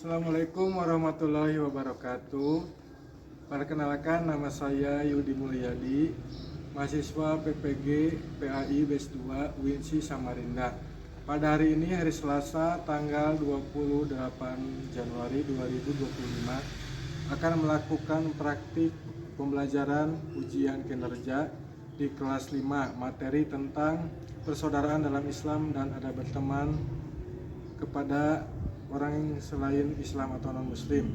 Assalamualaikum warahmatullahi wabarakatuh. Perkenalkan, nama saya Yudi Mulyadi, mahasiswa PPG PAI BES 2 UINSI Samarinda. Pada hari ini, hari Selasa, tanggal 28 Januari 2025, akan melakukan praktik pembelajaran ujian kinerja di kelas 5, materi tentang persaudaraan dalam Islam dan adab berteman kepada orang selain Islam atau non-Muslim.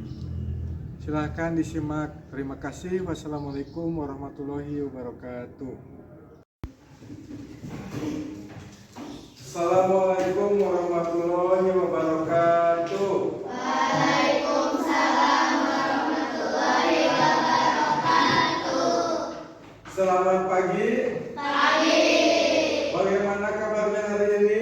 Silahkan disimak. Terima kasih. Wassalamualaikum warahmatullahi wabarakatuh. Assalamualaikum warahmatullahi wabarakatuh. Waalaikumsalam warahmatullahi wabarakatuh. Selamat pagi. Pagi. Bagaimana kabarnya hari ini?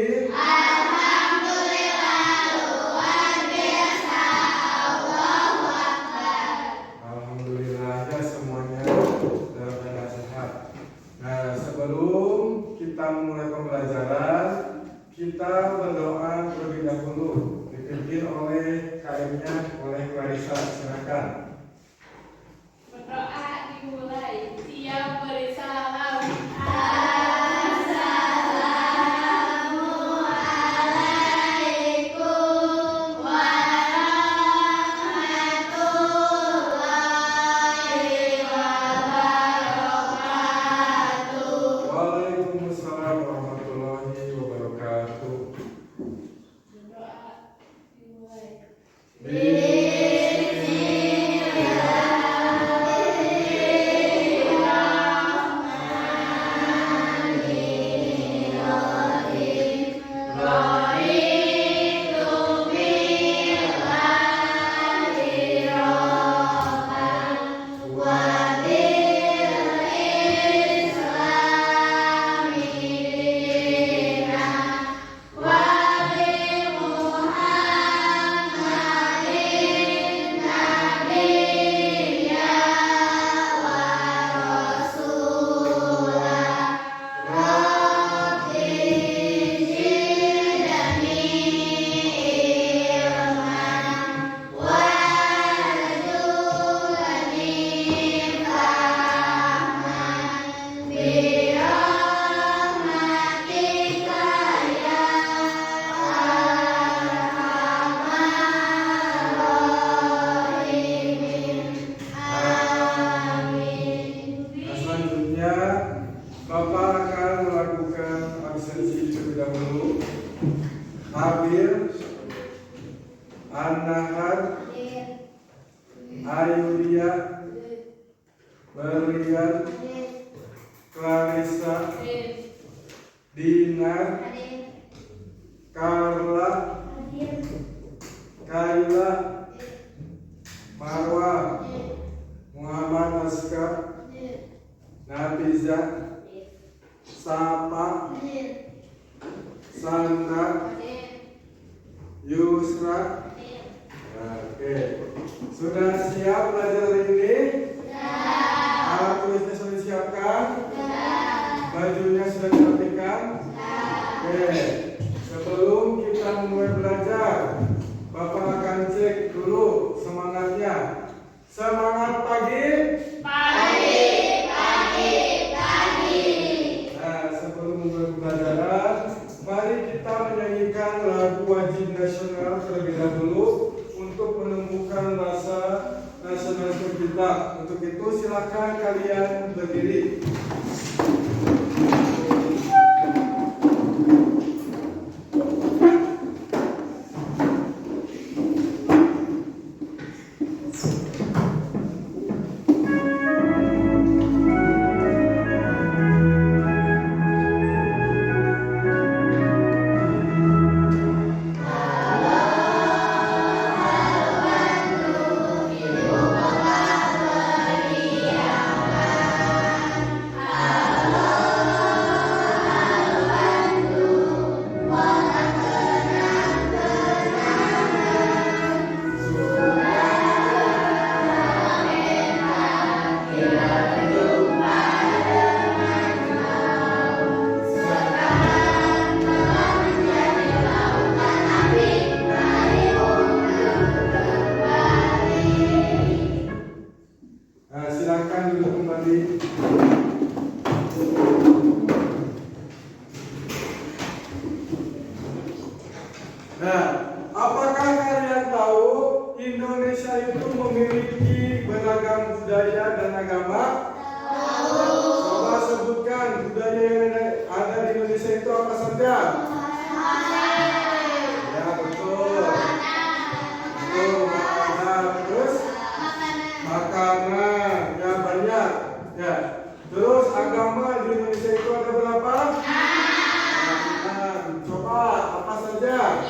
Sebelum kita memulai pembelajaran, kita berdoa terlebih dahulu, dipimpin oleh KM-nya, oleh Clarissa. Silakan. Berdoa dimulai. Siap beri salam. Assalamualaikum warahmatullahi wabarakatuh. Waalaikumsalam warahmatullahi wabarakatuh. Berdoa dimulai. Selanjutnya, Bapak akan melakukan absensi terlebih dahulu. Habil, An-Nahar, Ayudia, Berlian, Clarissa, Dinar, Carla, Kayla, Marwa, Muhammad Askar, Nabiza, Sapa, Sandra, Yusra. Oke, sudah siap belajar hari ini? Alat tulisnya sudah disiapkan? Bajunya sudah dirapikan? Oke, sebelum kita mulai belajar, Bapak akan cek dulu semangatnya. Semangat pagi. Sebelum mulai pembelajaran, mari kita menyanyikan lagu wajib nasional terlebih dahulu untuk menemukan rasa nasionalisme kita. Untuk itu silakan kalian berdiri. Halo Apakah kalian tahu Indonesia itu memiliki beragam budaya dan agama? Coba sebutkan budaya yang ada di Indonesia itu apa saja? Ya betul. Betul, makanan. Terus makanan, ya banyak. Ya. Terus agama di Indonesia itu ada berapa? Coba apa saja?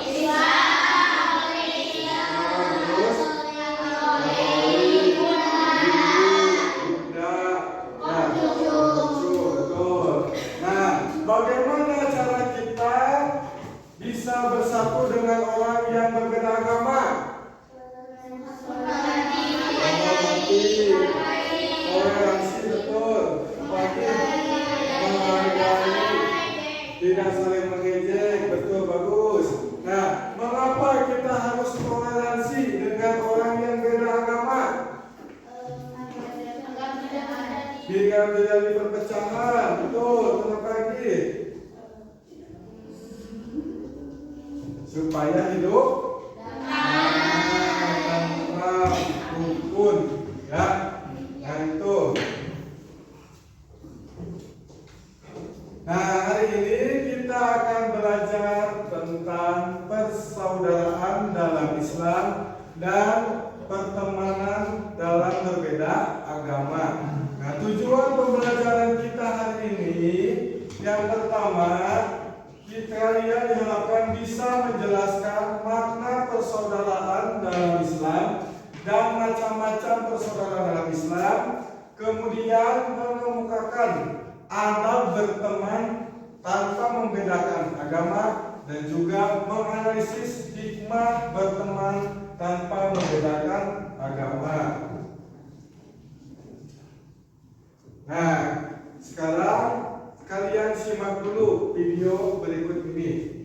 Terus betul. Nah, bagaimana cara kita bisa bersatu dengan orang yang berbeda agama? Toleransi, betul. Menghargai, tidak saling mengejek, betul, bagus. Nah, mengapa kita harus toleransi dengan orang yang beda agama? Biar terjadi perpecahan, betul. Kenapa lagi? Supaya hidup tentram, rukun, ya. Nah itu. Nah hari ini kita akan belajar tentang persaudaraan dalam Islam dan pertemanan dalam berbeda agama. Nah tujuan pembelajaran kita hari ini yang pertama, kalian diharapkan bisa menjelaskan makna persaudaraan dalam Islam dan macam-macam persaudaraan dalam Islam, kemudian mengemukakan adab berteman tanpa membedakan agama dan juga menganalisis hikmah berteman tanpa membedakan agama. Nah, sekarang kalian simak dulu video berikut ini.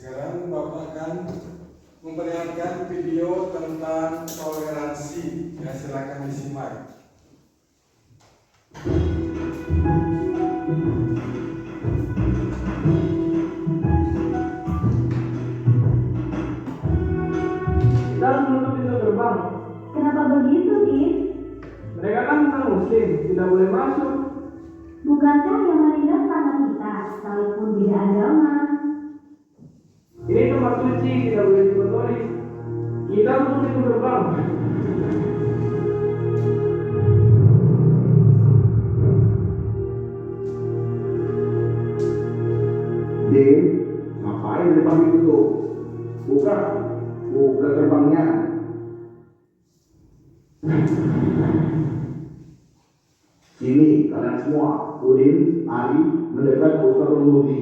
Sekarang Bapak akan memperlihatkan video tentang toleransi. Ya, silakan disimak. Kita harus menutup pintu gerbang. Kenapa begitu, Din? Mereka kan bukan muslim, tidak boleh masuk. Bukankah yang menindas tangan kita, sekalipun beda agama? Ini tempat suci, tidak boleh dikotori. Kita tutup pintu gerbang. Din, ngapain di depan pintu tuh? Buka gerbangnya. Sini kalian semua, Udin, Ali, mendekat ke Ustaz Mudi.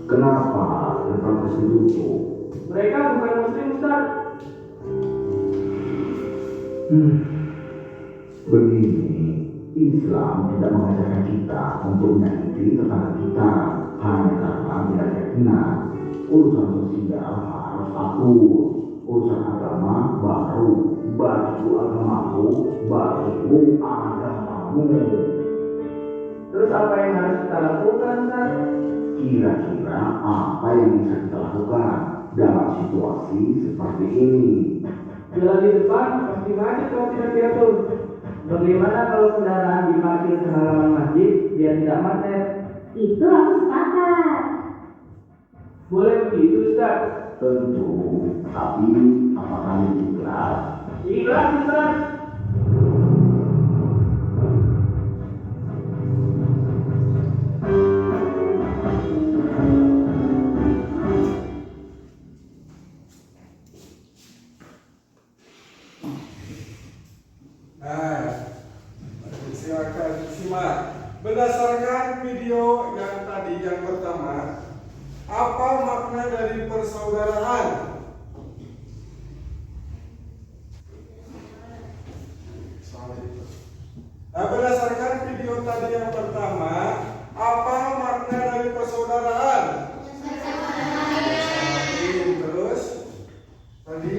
Kenapa gerbang masih tutup? Mereka bukan muslim, Ustaz. Begini, Islam tidak mengajarkan kita untuk menyakiti tetangga kita hanya karena beda keyakinan. Urusan sosial harus akur, urusan agama baru, bagiku agamaku, bagiku agamamu. Terus apa yang harus kita lakukan, Ustaz? Kira-kira apa yang bisa kita lakukan dalam situasi seperti ini? Jalan di depan pasti macet kalau tidak diatur. Bagaimana kalau kendaraan diparkir ke halaman masjid biar tidak macet? Itu aku sepakat. Boleh begitu, Ustaz? Tentu, tapi apakah ikhlas? Ikhlas, Ustaz. Silakan simak. Berdasarkan video yang tadi yang pertama, apa makna dari persaudaraan? Nah, berdasarkan video tadi yang pertama, apa makna dari persaudaraan? Terus tadi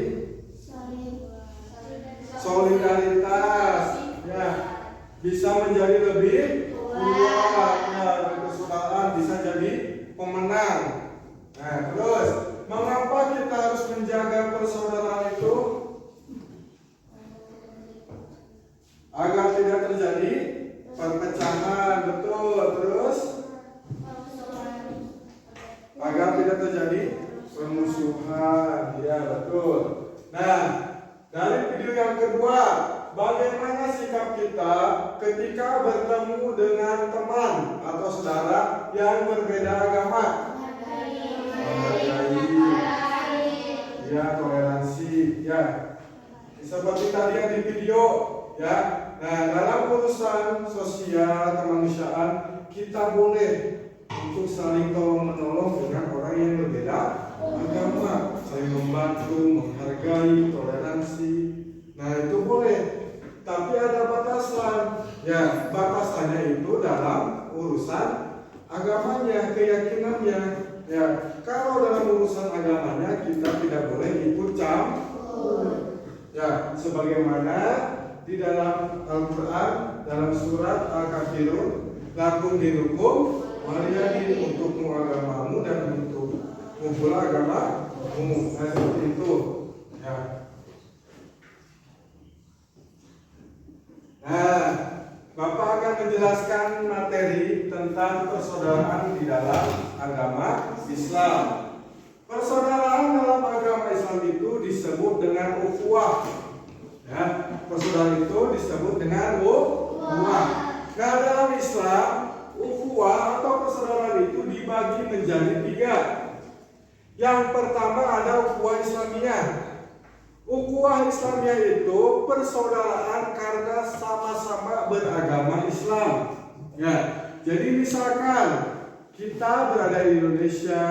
solidaritas, ya, bisa menjadi lebih kuat, ya, persaudaraan bisa jadi pemenang. Nah, terus mengapa kita harus menjaga persaudaraan itu? Agar tidak terjadi perpecahan, betul. Terus agar tidak terjadi permusuhan, ya, betul. Nah, dari video yang kedua, bagaimana sikap kita ketika bertemu dengan teman atau saudara yang berbeda agama? Ya, toleransi, ya. Seperti tadi yang di video, ya. Nah, dalam urusan sosial kemanusiaan kita boleh untuk saling tolong menolong dengan orang yang berbeda agama, saling membantu, menghargai, toleransi. Nah, itu boleh. Tapi ada batasan. Ya, batasannya itu dalam urusan agamanya, keyakinannya. Ya, kalau dalam urusan agamanya kita tidak boleh ikut campur. Ya, sebagaimana di dalam Al-Quran, dalam surat Al-Kafirun, lakum dinukum waliyadin, untukmu agamamu dan untukmu pula agamamu. Nah, seperti itu. Ya. Nah, Bapak akan menjelaskan materi tentang persaudaraan di dalam agama Islam. Persaudaraan dalam agama Islam itu disebut dengan ukhuwah. Ya, persaudaraan itu disebut dengan ukhuwah. Nah, dalam Islam, ukhuwah atau persaudaraan itu dibagi menjadi 3. Yang pertama ada ukhuwah Islamiyah. Ukhuwah Islamiyah itu persaudaraan karena sama-sama beragama Islam. Ya, jadi misalkan kita berada di Indonesia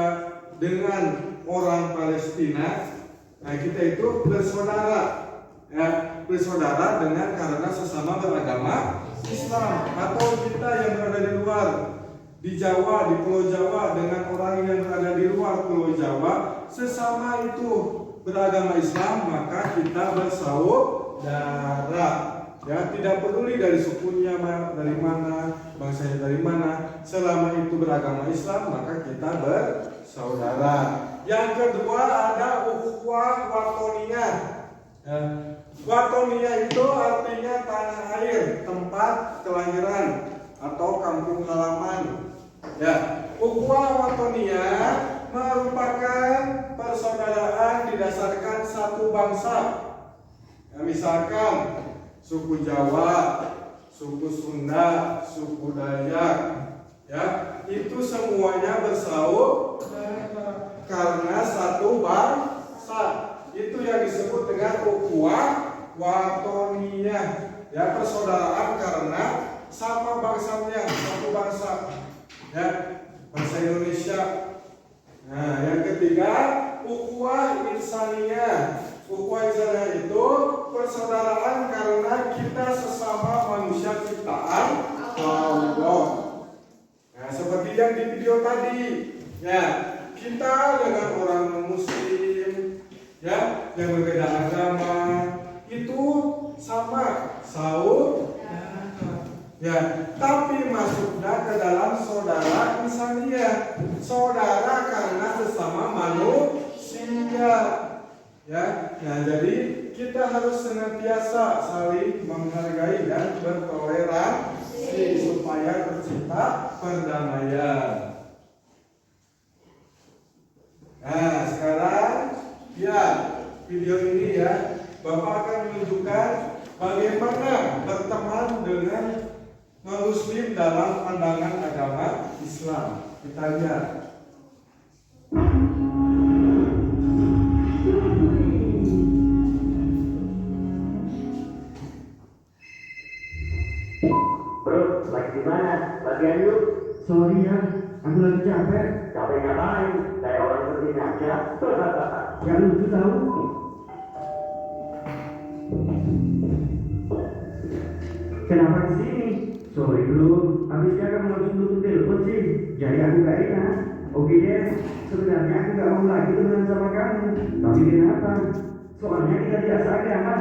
dengan orang Palestina, nah kita itu bersaudara. Ya, bersaudara dengan karena sesama beragama Islam. Atau kita yang berada di luar, di Jawa, di Pulau Jawa dengan orang yang berada di luar Pulau Jawa, sesama itu beragama Islam, maka kita bersaudara. Ya, tidak peduli dari sukunya dari mana, bangsanya dari mana, selama itu beragama Islam, maka kita bersaudara. Yang kedua ada ukhuwah watoniyah. Ya, watoniyah itu artinya tanah air, tempat kelahiran atau kampung halaman. Ya, ukhuwah watoniyah merupakan persaudaraan didasarkan satu bangsa. Ya, misalkan suku Jawa, suku Sunda, suku Dayak, ya, itu semuanya bersaudara karena satu bangsa. Itu yang disebut dengan ukhuwah watoniyah. Ya, persaudaraan karena sama bangsanya, satu bangsa. Ya, bangsa Indonesia. Nah, yang ketiga ukhuwah insaniyah. Ukhuwah insaniyah itu persaudaraan karena kita sesama manusia ciptaan Allah. Nah, seperti yang di video tadi, ya, kita dengan orang muslim, ya, yang berbeda agama, itu sama saudara. Ya, tapi masuknya ke dalam saudara insania. Saudara karena sesama manusia. Ya, nah jadi kita harus senantiasa saling menghargai dan bertoleransi supaya tercipta perdamaian. Nah, sekarang ya video ini ya Bapak akan menunjukkan bagaimana berteman dengan non-muslim dalam pandangan agama Islam. Kita lihat. Bro, lagi di mana? Latihan yuk. Sorry ya, aku lagi capek. Capek ngapain? Kayak orang seperti aja. Gak lucu tahu. Kenapa di sini? Sorry belum. Habisnya kamu langsung tutup telepon sih. Jadi aku gak enak. Oke deh. Sebenarnya aku gak mau lagi temenan sama kamu. Tapi kenapa? Soalnya kita tidak seagama.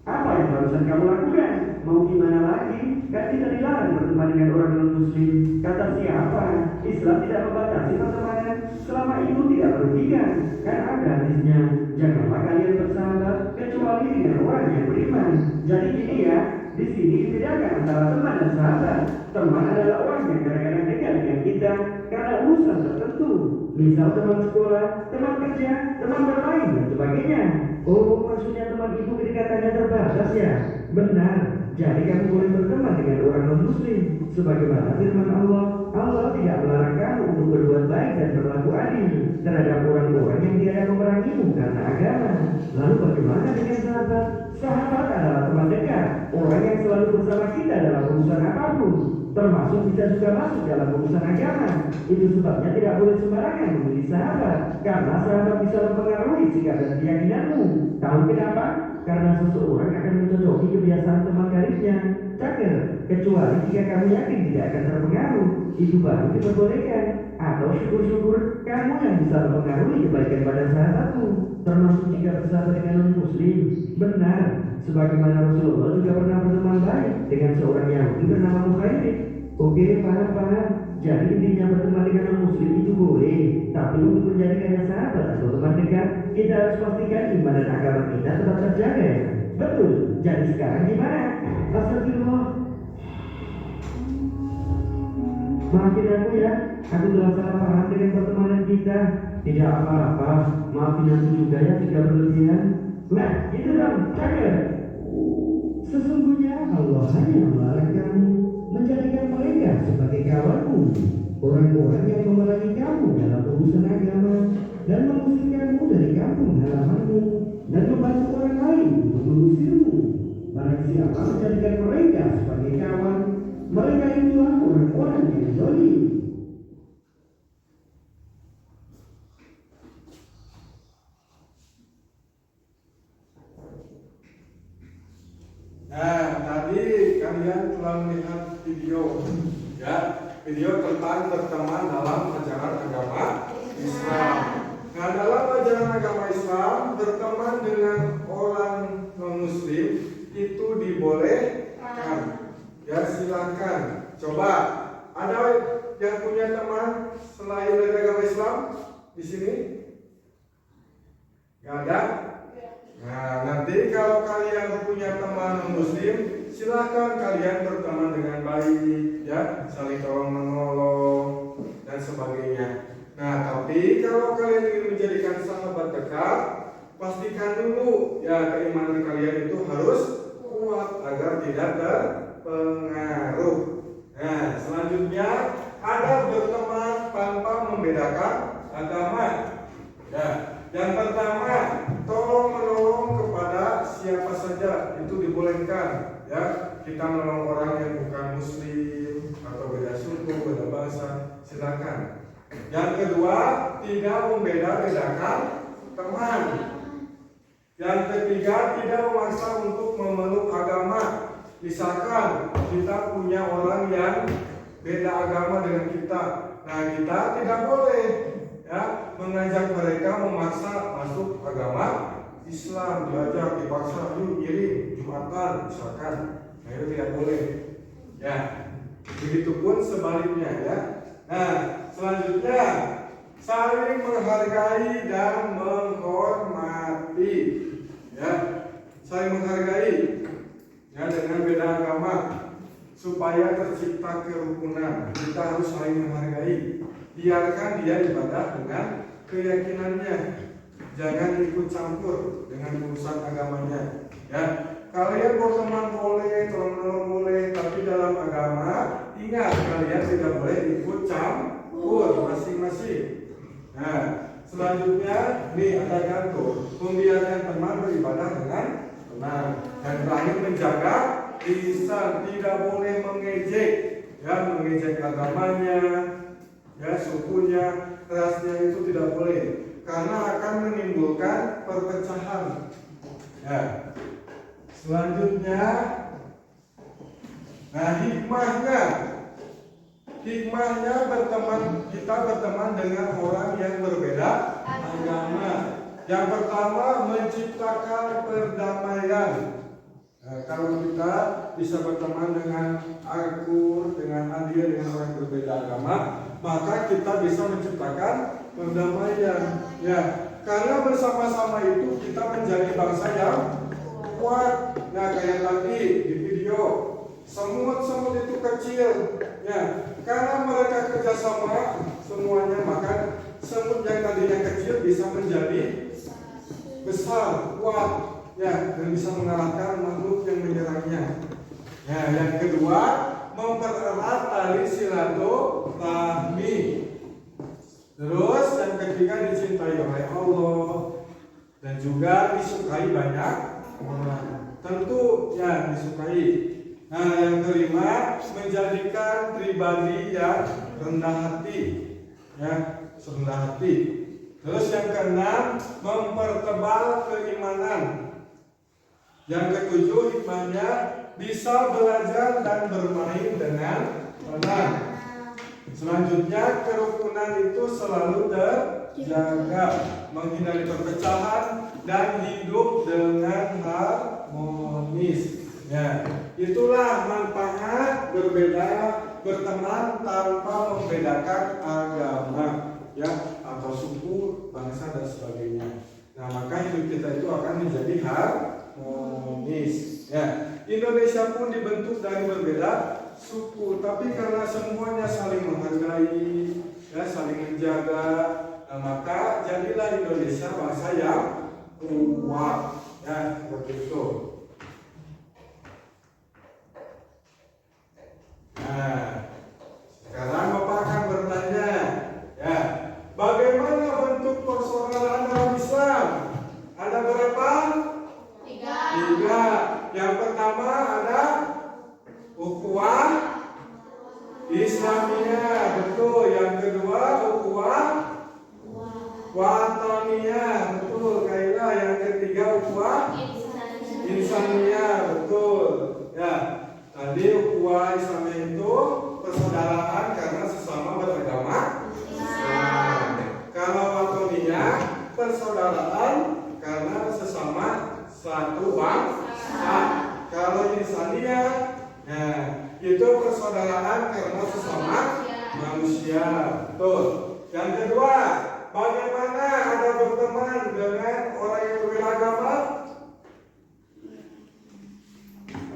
Apa yang barusan kamu lakukan? Mau gimana lagi? Kan kita dilarang berteman dengan orang non-muslim. Kata siapa? Islam tidak membatasi pertemanan selama itu tidak merugikan. Kan ada hadisnya, janganlah kalian bersahabat kecuali dengan orang yang beriman. Jadi gini ya, di sini dibedakan antara teman dan sahabat. Teman adalah orang yang kadang-kadang dekat dengan kita karena urusan tertentu. Misal teman sekolah, teman kerja, teman bermain dan sebagainya. Oh, maksudnya teman itu kedekatannya terbatas ya? Benar. Jadi kamu boleh berteman dengan orang non-muslim. Sebagaimana firman Allah, Allah tidak melarang kamu untuk berbuat baik dan berlaku adil terhadap orang-orang yang tidak memerangimu karena agama. Lalu bagaimana dengan sahabat? Sahabat adalah teman dekat, orang yang selalu bersama kita dalam urusan apapun, termasuk bisa juga masuk dalam urusan agama. Itu sebabnya tidak boleh sembarangan memilih sahabat, karena sahabat bisa mempengaruhi sikap dan keyakinanmu. Tahu kenapa? Karena seseorang akan mencocoki kebiasaan teman karibnya. Cakap, kecuali jika kamu yakin tidak akan terpengaruh, itu baru diperbolehkan. Atau syukur-syukur kamu yang bisa mempengaruhi kebaikan pada sahabatmu, termasuk jika bersahabat dengan non-muslim. Benar, sebagaimana Rasulullah juga pernah berteman baik dengan seorang Yahudi bernama Mukhairib. Oke, paham. Jadi intinya berteman dengan non-muslim itu boleh, tapi untuk menjadikannya sahabat atau teman dekat, kita harus pastikan iman dan agama kita tetap terjaga ya. Betul. Jadi sekarang gimana? Astagfirullah. Maafin aku ya, aku telah salah paham dengan pertemanan kita. Tidak apa-apa, maafin aku juga ya jika berlebihan. Nah, itu dong, cakap. Sesungguhnya Allah hanya melarang kamu menjadikan mereka sebagai kawanmu, orang-orang yang memerangi kamu dalam urusan agama dan mengusir kamu dari kampung halamanmu dan membantu orang lain untuk mengusirmu. Barang siapa menjadikan mereka sebagai kawan, mereka itulah orang-orang yang zalim. Nah, tadi kalian telah melihat video, ya, video tentang berteman dalam ajaran agama Islam. Nah, dalam ajaran agama Islam, berteman dengan orang non-muslim itu dibolehkan. Ya, silakan. Coba, ada yang punya teman selain dari agama Islam di sini? Gak ada? Nah, nanti kalau kalian punya teman non-muslim, silakan kalian berteman dengan baik, ya, saling tolong menolong dan sebagainya. Nah, tapi kalau kalian ingin menjadikan sahabat dekat, pastikan dulu ya keimanan kalian itu harus kuat agar tidak terpengaruh. Nah, selanjutnya ada berteman tanpa membedakan agama. Ya, yang pertama, tolong menolong kepada siapa saja itu dibolehkan. Ya, kita menolong orang yang bukan muslim atau beda suku, beda bahasa, silakan. Yang kedua, tidak membeda-bedakan teman. Yang ketiga, tidak memaksa untuk memeluk agama. Misalkan kita punya orang yang beda agama dengan kita, nah kita tidak boleh ya mengajak mereka memaksa masuk agama Islam, diajak dipaksa yuk kirim Jumatan misalkan, nah itu tidak boleh ya. Begitupun sebaliknya ya. Nah selanjutnya, saling menghargai dan menghormati ya, saling menghargai ya dengan beda agama supaya tercipta kerukunan. Kita harus saling menghargai. Biarkan dia ibadah dengan keyakinannya, jangan ikut campur dengan urusan agamanya ya. Kalian berteman boleh, teman-teman boleh, tapi dalam agama ingat kalian tidak boleh ikut campur masing-masing. Nah selanjutnya nih ada gantung, membiarkan teman beribadah dengan tenang. Dan terakhir, menjaga lisan, tidak boleh mengejek ya, mengejek agamanya ya, sukunya, rasnya, itu tidak boleh karena akan menimbulkan perpecahan ya. Selanjutnya, nah hikmahnya berteman, kita berteman dengan orang yang berbeda agama. Yang pertama, menciptakan perdamaian. Nah, kalau kita bisa berteman dengan akur, dengan adil, dengan orang yang berbeda agama, maka kita bisa menciptakan perdamaian. Ya, karena bersama-sama itu kita menjadi bangsa yang kuat. Nah, kayak tadi di video, semut-semut itu kecil. Ya, karena mereka kerjasama semuanya, maka semut yang tadinya kecil bisa menjadi besar, kuat. Ya, dan bisa mengalahkan makhluk yang menyerangnya. Ya, yang kedua, mempererat tali silaturahmi. Terus yang ketiga, dicintai oleh Allah dan juga disukai banyak orang. Tentu ya disukai. Nah, yang kelima, menjadikan pribadi yang rendah hati. Ya, rendah hati. Terus yang keenam, mempertebal keimanan. Yang ketujuh, hikmahnya bisa belajar dan bermain dengan tenang. Selanjutnya, kerukunan itu selalu terjaga, menghindari perpecahan dan hidup dengan harmonis. Ya, itulah manfaat berteman tanpa membedakan agama, ya, atau suku, bangsa dan sebagainya. Nah, maka hidup kita itu akan menjadi harmonis. Ya, Indonesia pun dibentuk dari berbeda suku, tapi karena semuanya saling menghargai, ya, saling menjaga, nah, maka jadilah Indonesia bangsa yang kuat, ya, seperti itu. Nah, sekarang Bapak akan bertanya, ya, bagaimana bentuk persaudaraan dalam Islam? Ada berapa? Tiga. Yang pertama ada ukhuwah Islamiyah, betul. Yang kedua ukhuwah wataniyah, betul. Kailah. Yang ketiga ukhuwah Insaniyah, betul. Ya, tadi ukhuwah Islamiyah itu persaudaraan karena sesama beragama Islam. Kalau wataniyah persaudaraan karena sesama satu bangsa. Kalau Insaniyah, nah, itu persaudaraan karena sesama manusia. Betul. Yang kedua, bagaimana ada berteman dengan orang yang berbeda agama?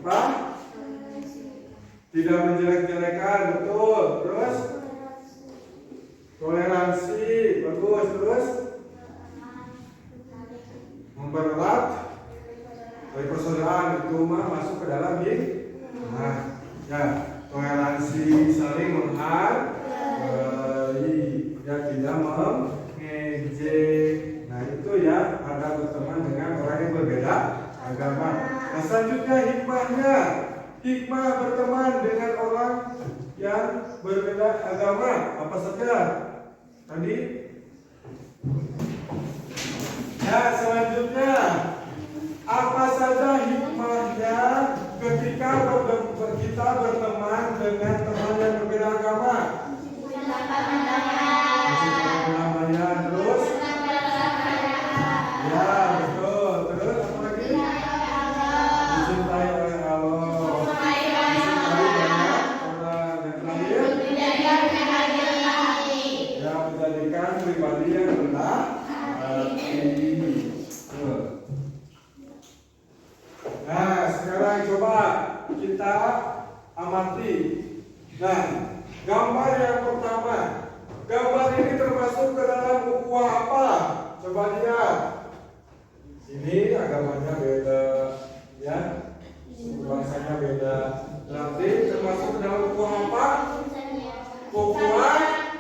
Apa? Tidak menjelek-jelekan, betul. Terus toleransi, bagus. Terus mempererat dari persaudaraan, itu mah masuk ke dalam ini. Nah, ya, toleransi, saling menghargai, ya, tidak mengejek. Nah, itu ya, ada berteman dengan orang yang berbeda agama. Nah, selanjutnya hikmahnya, hikmah berteman dengan orang yang berbeda agama apa saja? Tadi. Nah, selanjutnya apa saja hikmahnya ketika kita berteman dengan teman yang berbeda agama? Namanya terus. Ya, betul. Terus apa lagi? Dicintai oleh Allah. Dicintai banyak orang. Dan terakhir, ya, menjadikan pribadi yang rendah hati. Nah, sekarang coba kita amati. Nah, gambar yang pertama. Gambar ini termasuk ke dalam buku apa? Coba lihat. Ini agamanya beda, ya. Bangsanya beda. Nanti termasuk ke dalam buku apa? Buku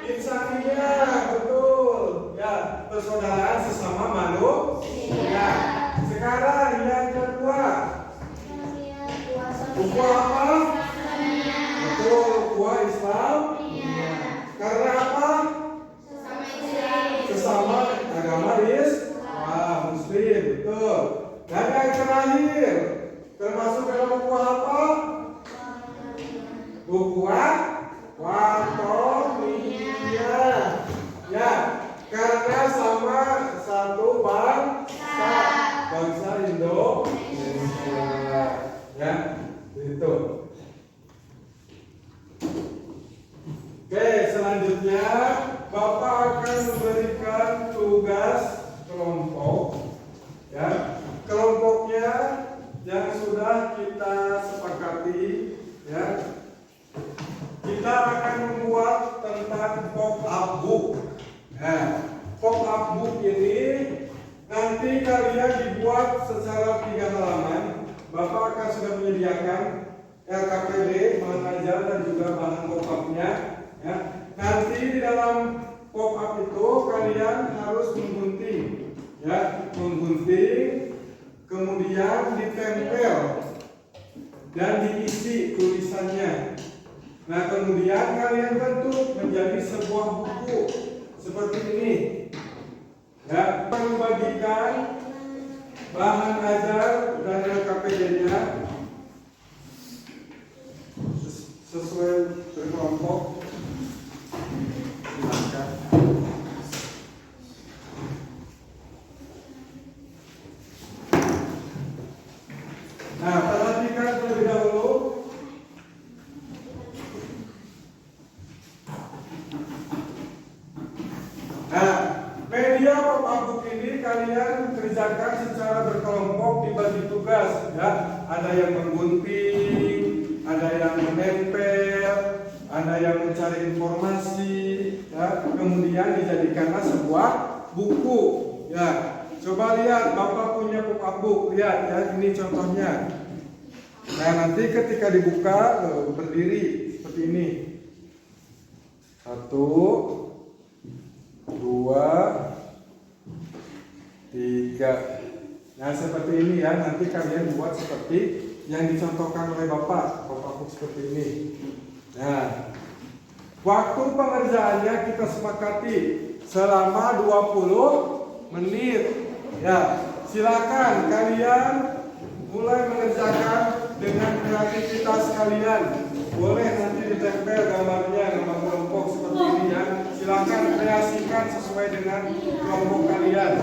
Insania, betul. Ya, persaudaraan sesama manusia. Sekarang yang kedua. Buku apa? Betul, buku Islam. Karena apa? Sesama agama Muslim, betul. Dan yang terakhir, termasuk dalam buku apa? Buku Watonia. Ya, karena sama satu bangsa Indonesia. Ya, itu. Oke, selanjutnya Bapak akan memberikan tugas kelompok. Ya, kelompoknya yang sudah kita sepakati, ya. Kita akan membuat tentang pop-up book. Nah, pop-up book ini nanti kalian dibuat secara 3 halaman. Bapak akan sudah menyediakan RKPD, bahan ajar dan juga bahan pop-up-nya. Ya. Nanti di dalam pop-up itu kalian harus menggunting, ya, menggunting, kemudian ditempel dan diisi tulisannya. Nah, kemudian kalian bentuk menjadi sebuah buku seperti ini. Ya, membagikan bahan ajar dan LKPD-nya sesuai berkelompok. Silakan. Nah, perhatikan terlebih dahulu. Nah, media pop-up book ini kalian kerjakan secara berkelompok, dibagi tugas, ya. Ada yang menggunting, ada yang menempel, ada yang mencari informasi, ya. Kemudian dijadikanlah sebuah buku, ya. Coba lihat, Bapak punya pop-up book, lihat ya, ini contohnya. Nah, nanti ketika dibuka berdiri seperti ini. 1, 2, 3. Nah, seperti ini ya. Nanti kalian buat seperti yang dicontohkan oleh Bapak. Bapak seperti ini. Nah, waktu pengerjaannya kita sepakati selama 20 menit. Ya, silakan kalian mulai mengerjakan dengan kreativitas kalian. Boleh nanti ditempel gambarnya, gambar kelompok seperti ini ya. Silakan kreasikan sesuai dengan kelompok kalian.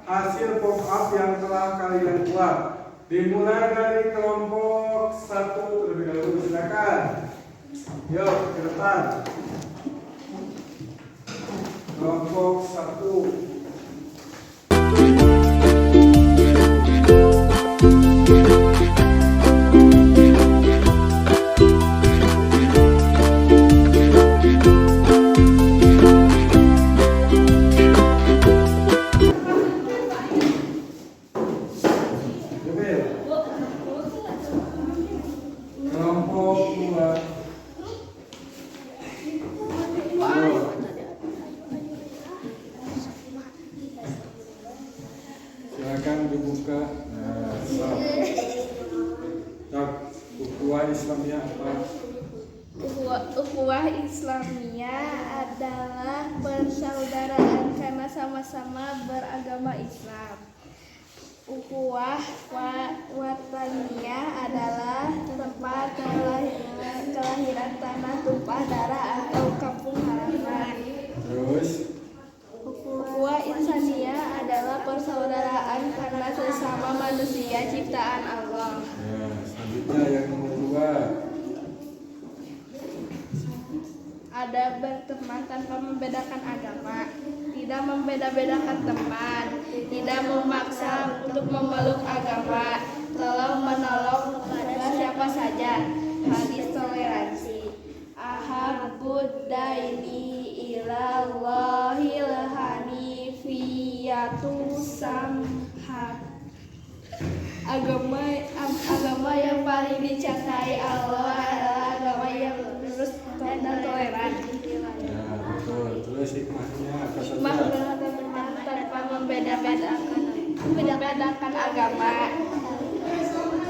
hasil pop up yang telah kalian buat. Dimulai dari kelompok 1 terlebih dahulu, silakan. Yuk ke depan. Kelompok 1. Silakan dibuka. Nah, ukhuwah Islamiyah apa? Ukhuwah Islamiyah adalah persaudaraan karena sama-sama beragama Islam. Ukhuwah Wataniyah adalah tempat kelahiran, tanah tumpah darah atau kampung halaman. Terus Ukhuwah Insaniyah adalah persaudaraan karena sesama manusia ciptaan Allah. ya, selanjutnya yang nomor 2. Ada berteman tanpa membedakan agama, tidak membeda-bedakan teman, tidak memaksa untuk memeluk agama, tolong menolong kepada siapa saja. Hadis toleransi. Ahabbud daini ilallahil hanifiyatu samhat. Agama yang paling dicintai Allah adalah agama yang lurus dan toleran. Ya, betul. Terus hikmahnya apa saja? Hikmah berteman tanpa membedakan agama.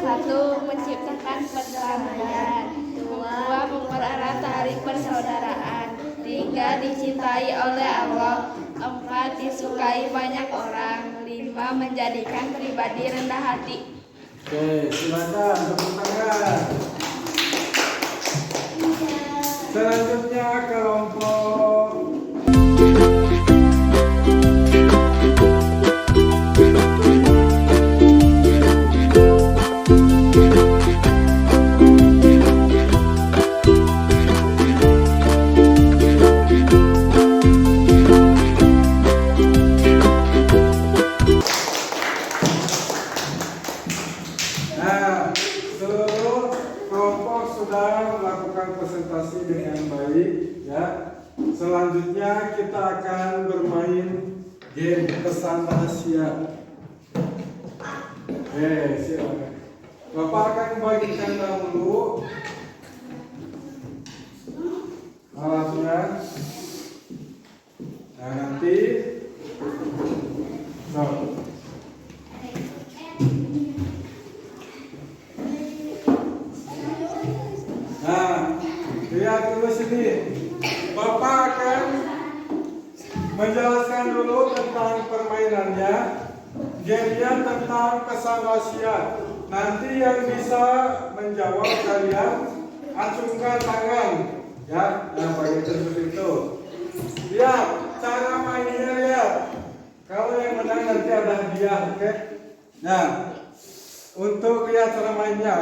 1. Menciptakan perdamaian. 2. Mempererat tali persaudaraan. 3. Dicintai oleh Allah. 4. Disukai banyak orang. 5. Menjadikan pribadi rendah hati. Oke, silakan tepuk tangan. Selanjutnya kelompok seluruh kelompok sudah melakukan presentasi dengan baik ya. Selanjutnya kita akan bermain game pesan rahasia. Silakan. Bapak akan bagikan dahulu alatnya. Nah, nanti lihat dulu sini. Bapak akan menjelaskan dulu tentang permainannya. Gamenya tentang pesan wasiat. Nanti yang bisa menjawab kalian acungkan tangan. Ya, yang paling seperti itu. Lihat cara mainnya, lihat. Kalau yang menang nanti ada hadiah, oke? Nah, untuk lihat cara mainnya.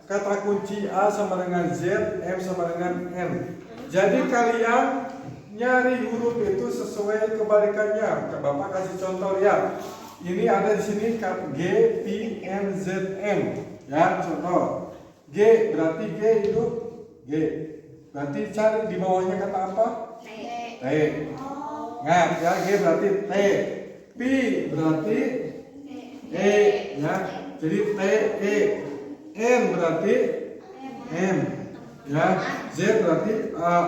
Kata kunci A sama dengan Z, M sama dengan N. Jadi kalian nyari huruf itu sesuai kebalikannya. Bapak kasih contoh, lihat. Ini ada di sini G, P, N, Z, M. Ya, contoh. G berarti G itu G. Berarti cari di bawahnya kata apa? T. Nah, ya G berarti T. P berarti E. Ya, jadi T, E. N berarti M, ya. Z berarti A,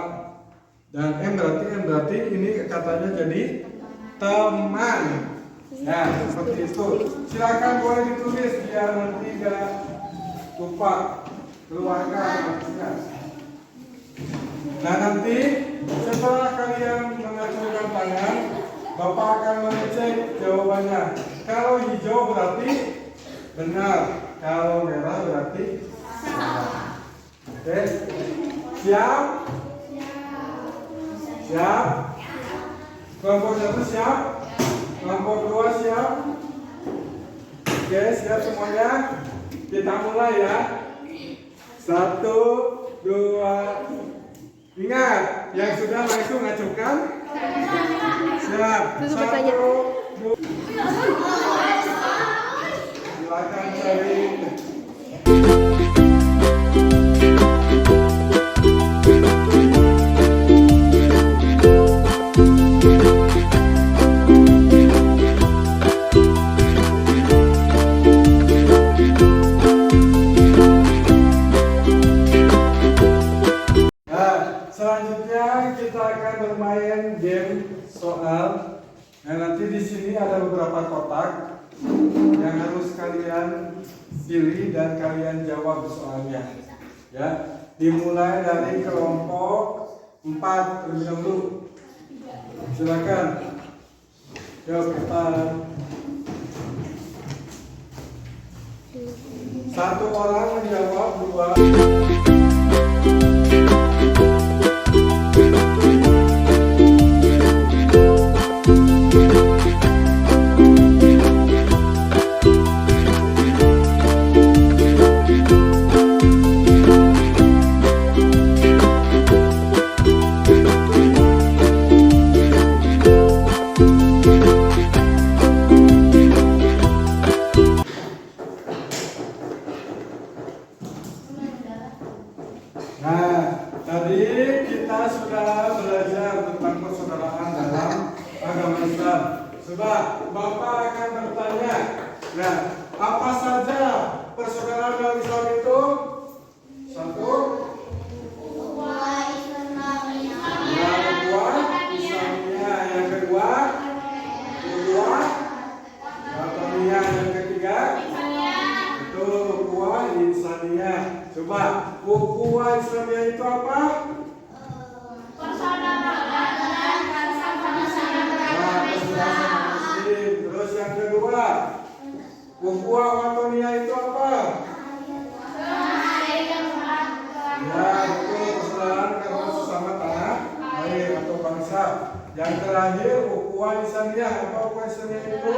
dan M berarti ini katanya jadi teman. Ya, seperti itu. Silakan boleh ditulis biar nanti gak lupa keluarga artinya. Nah, nanti setelah kalian mengacungkan tangan, Bapak akan mengecek jawabannya. Kalau hijau berarti benar. Kalau merah berarti salah. Oke, siap? Siap? Kelompok 1 siap? Kelompok 2 siap? Oke, siap semuanya? Kita mulai ya. 1, 2. Ingat, yang sudah langsung acukan. Siap. 1, 2. Silakan cari. Selanjutnya kita akan bermain game soal. Nah, nanti di sini ada beberapa kotak yang harus kalian pilih dan kalian jawab soalnya. Ya, dimulai dari kelompok 4 terlebih dahulu. Silakan. Yuk kita. Satu orang menjawab, 2. Nah, tadi kita sudah belajar tentang persaudaraan dalam agama Islam. Coba Bapak akan bertanya, nah, apa saja persaudaraan dalam Islam itu? 1. Islamiyah. Yang kedua, Wataniyah. Yang ketiga, itu ukhuwah insaniyah. Coba, ukhuwah Islamiyah itu apa? Persaudaraan muslim. Terus yang kedua, ukhuwah wataniyah itu apa? Ya, itu persaudaraan karena sesama tanah air atau bangsa. Yang terakhir, ukhuwah insaniyah. Apa ukhuwah insaniyah itu?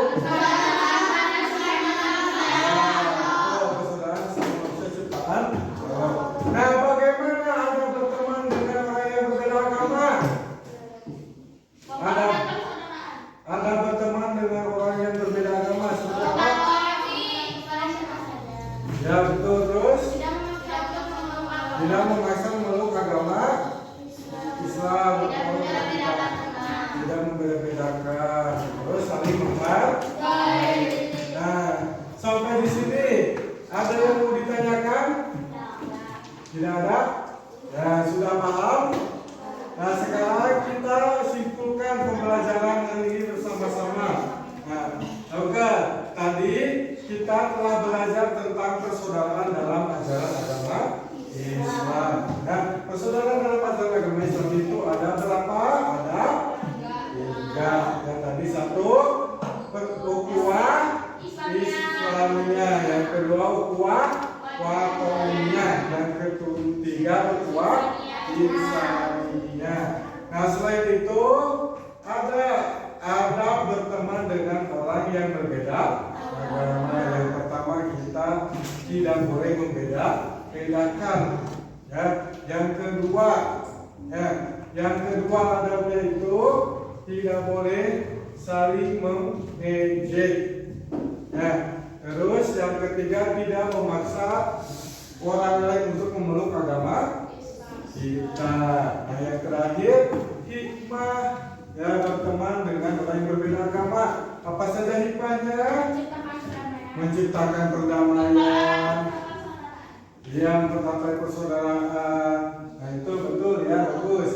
Nah, bagaimana Anda berteman dengan orang yang berbeda agama? Anda berteman dengan orang yang berbeda agama seperti apa? Ya, betul. Terus tidak memaksa memeluk agama Islam, tidak membeda-bedakan, terus saling menghargai. Nah, sampai di sini ada yang mau ditanyakan? Tidak ada? Ya, sudah paham? Nah, sekarang kita simpulkan pembelajaran hari ini bersama-sama. Nah, oke, tadi kita telah belajar tentang persaudaraan dalam ajaran agama Islam. Nah, persaudaraan dalam ajaran agama Islam itu ada berapa? Ada 3. Yang tadi 1, ukhuwah Islamiyah. Yang kedua, ukhuwah wataniyah. Yang ketiga, ukhuwah insaniyah. Nah, selain itu ada berteman dengan orang yang berbeda agama. Yang pertama, kita tidak boleh membedakan. Ya, yang kedua adabnya itu tidak boleh saling mengejek. Ya, terus yang ketiga, tidak memaksa orang lain untuk memeluk agama kita. Nah, yang terakhir, hikmah, ya, berteman dengan orang yang berbeda agama. Apa saja hikmahnya? Menciptakan perdamaian, yang tercapai persaudaraan. Nah, itu betul ya, bagus.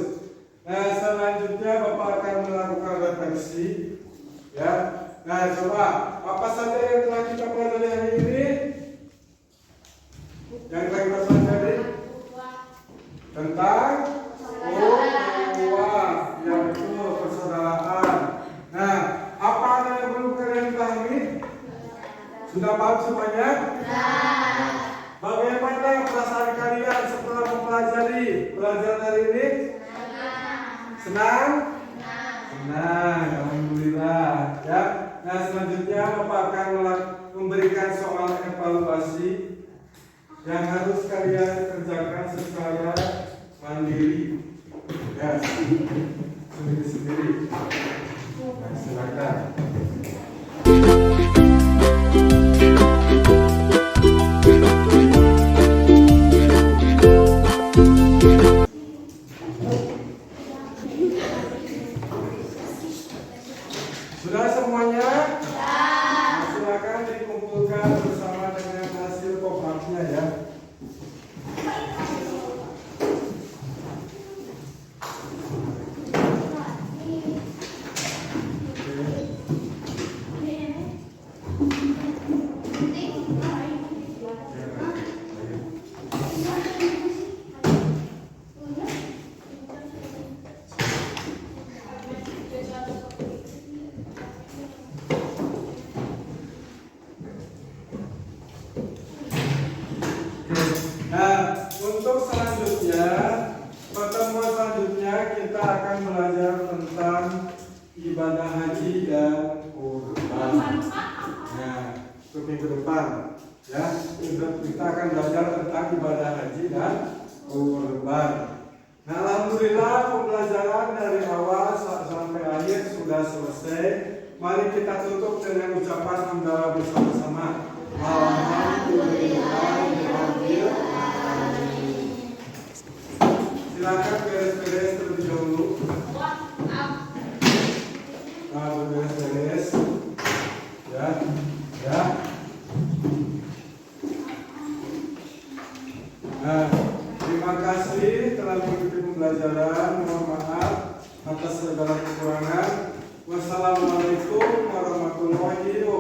Nah, selanjutnya Bapak akan melakukan refleksi. Ya, nah, coba apa saja yang telah kita pelajari hari ini? Yang telah kita pelajari tentang ukhuwah, yaitu persaudaraan. Nah, apa yang perlu kalian pahami? Sudah paham semuanya? Bagaimana perasaan kalian setelah mempelajari pelajaran hari ini? Senang? Senang, alhamdulillah. Ya. Nah, selanjutnya Bapak akan memberikan soal evaluasi yang harus kalian kerjakan secara mandiri. Ya, sendiri-sendiri. Nah, silakan. Sudah semuanya? Nah, silakan dikumpulkan bersama dengan hasil pop-up-nya ya. Nah, untuk selanjutnya, pertemuan selanjutnya kita akan belajar tentang ibadah haji dan kurban. Nah, untuk minggu depan, ya, kita akan belajar tentang ibadah haji dan kurban. Nah, alhamdulillah pembelajaran dari awal sampai akhir sudah selesai. Mari kita tutup dengan ucapan hamdalah bersama-sama. Alhamdulillahirabbil alamin. Silakan beres-beres terlebih dahulu. Nah, beres-beres. Ya, ya. Nah, terima kasih telah mengikuti pembelajaran. Mohon maaf atas segala kekurangan. Wassalamualaikum warahmatullahi wabarakatuh.